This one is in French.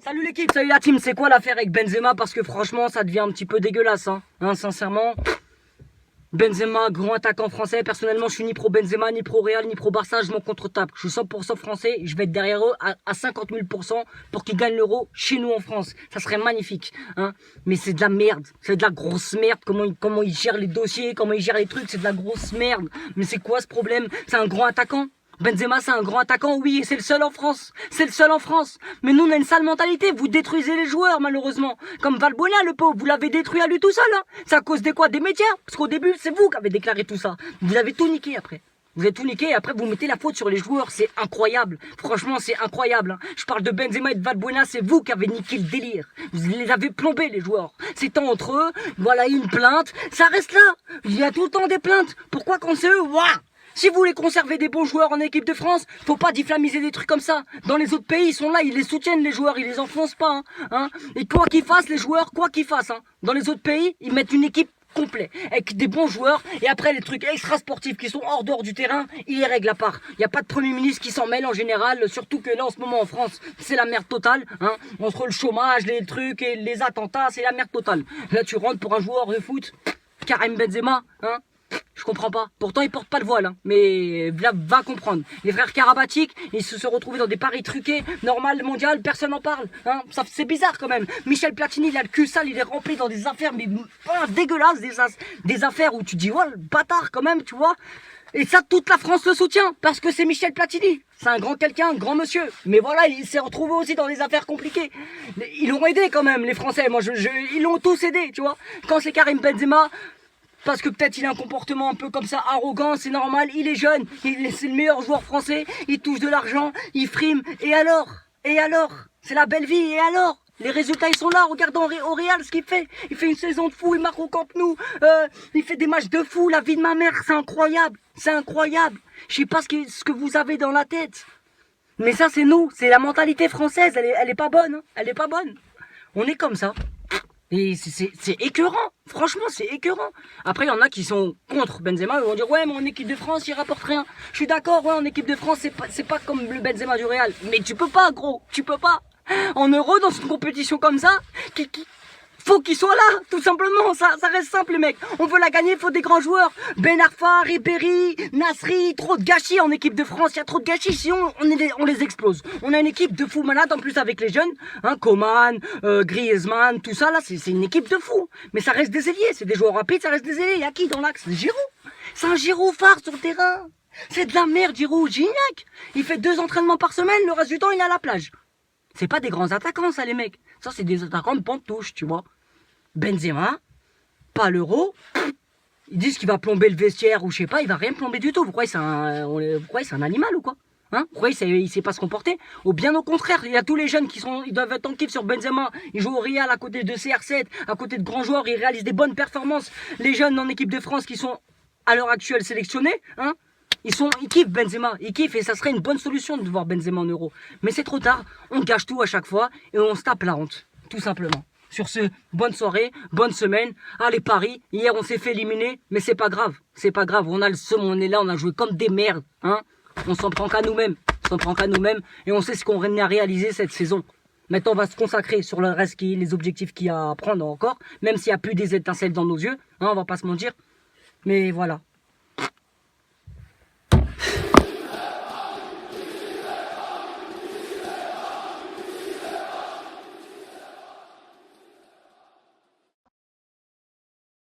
Salut l'équipe, salut la team, c'est quoi l'affaire avec Benzema? Parce que franchement ça devient un petit peu dégueulasse sincèrement. Benzema, grand attaquant français, personnellement je suis ni pro Benzema, ni pro Real, ni pro Barça, je m'en contre-tape. Je suis 100% français, je vais être derrière eux à 50 000% pour qu'ils gagnent l'euro chez nous en France. Ça serait magnifique, mais c'est de la merde, c'est de la grosse merde, comment ils gèrent les dossiers, comment ils gèrent les trucs, c'est de la grosse merde. Mais c'est quoi ce problème? C'est un grand attaquant. Benzema c'est un grand attaquant, oui, et c'est le seul en France. C'est le seul en France. Mais nous on a une sale mentalité, vous détruisez les joueurs malheureusement. Comme Valbuena le pauvre, vous l'avez détruit à lui tout seul. C'est à cause des quoi? Des médias. Parce qu'au début c'est vous qui avez déclaré tout ça. Vous avez tout niqué après. Vous avez tout niqué et après vous mettez la faute sur les joueurs, c'est incroyable. Franchement c'est incroyable. Je parle de Benzema et de Valbuena, c'est vous qui avez niqué le délire. Vous les avez plombés les joueurs. C'est entre eux, voilà une plainte, ça reste là. Il y a tout le temps des plaintes. Pourquoi quand c'est eux, waouh? Si vous voulez conserver des bons joueurs en équipe de France, faut pas difflamiser des trucs comme ça. Dans les autres pays, ils sont là, ils les soutiennent les joueurs, ils les enfoncent pas. Et quoi qu'ils fassent les joueurs, quoi qu'ils fassent. Dans les autres pays, ils mettent une équipe complète, avec des bons joueurs. Et après, les trucs extra-sportifs qui sont hors dehors du terrain, ils les règlent à part. Il n'y a pas de Premier ministre qui s'en mêle en général, surtout que là, en ce moment, en France, c'est la merde totale. Entre le chômage, les trucs et les attentats, c'est la merde totale. Là, tu rentres pour un joueur de foot, Karim Benzema, je comprends pas. Pourtant, ils portent pas le voile, mais là, va comprendre. Les frères Karabatic, ils se sont retrouvés dans des paris truqués, normal, mondial, personne n'en parle. Ça, c'est bizarre quand même. Michel Platini, il a le cul sale, il est rempli dans des affaires, mais dégueulasses, des affaires où tu dis, ouais, le bâtard quand même, tu vois. Et ça, toute la France le soutient, parce que c'est Michel Platini. C'est un grand quelqu'un, un grand monsieur. Mais voilà, il s'est retrouvé aussi dans des affaires compliquées. Ils l'ont aidé quand même, les Français. Moi, ils l'ont tous aidé, tu vois. Quand c'est Karim Benzema, parce que peut-être il a un comportement un peu comme ça, arrogant, c'est normal, il est jeune, c'est le meilleur joueur français, il touche de l'argent, il frime, et alors? C'est la belle vie, et alors? Les résultats ils sont là, regardons au Real ce qu'il fait. Il fait une saison de fou, il marque au Camp Nou, il fait des matchs de fou, la vie de ma mère, c'est incroyable, c'est incroyable. Je sais pas ce que vous avez dans la tête. Mais ça c'est nous, c'est la mentalité française, elle est pas bonne, elle est pas bonne. On est comme ça. Et c'est écœurant, franchement c'est écœurant. Après il y en a qui sont contre Benzema, ils vont dire ouais mais en équipe de France il rapporte rien. Je suis d'accord, ouais en équipe de France c'est pas comme le Benzema du Real. Mais tu peux pas gros, tu peux pas. En Euro dans une compétition comme ça, faut qu'ils soient là, tout simplement, ça reste simple les mecs. On veut la gagner, il faut des grands joueurs. Ben Arfa, Ribéry, Nasri, trop de gâchis en équipe de France, il y a trop de gâchis, sinon on les explose. On a une équipe de fous malades en plus avec les jeunes, Coman, Griezmann, tout ça là, c'est une équipe de fous. Mais ça reste des ailiers, c'est des joueurs rapides, ça reste des ailiers. Il y a qui dans l'axe? Giroud. C'est un Giroud phare sur le terrain. C'est de la merde Giroud, Gignac. Il fait 2 entraînements par semaine, le reste du temps il est à la plage. C'est pas des grands attaquants ça les mecs. Ça c'est des attaquants de pente-touche, tu vois. Benzema, pas l'euro. Ils disent qu'il va plomber le vestiaire ou je sais pas, il va rien plomber du tout. Pourquoi c'est un animal ou quoi? Pourquoi il sait pas se comporter? Ou bien au contraire, il y a tous les jeunes ils doivent être en kiff sur Benzema. Ils jouent au Real à côté de CR7, à côté de grands joueurs, ils réalisent des bonnes performances. Les jeunes en équipe de France qui sont à l'heure actuelle sélectionnés, ils kiffent Benzema, ils kiffent et ça serait une bonne solution de voir Benzema en euro. Mais c'est trop tard, on gâche tout à chaque fois et on se tape la honte, tout simplement. Sur ce, bonne soirée, bonne semaine. Allez Paris, hier on s'est fait éliminer, mais c'est pas grave, on a le seum, on est là, on a joué comme des merdes, On s'en prend qu'à nous-mêmes, et on sait ce qu'on a réalisé cette saison. Maintenant on va se consacrer sur le reste, les objectifs qu'il y a à prendre encore, même s'il n'y a plus des étincelles dans nos yeux, on va pas se mentir. Mais voilà.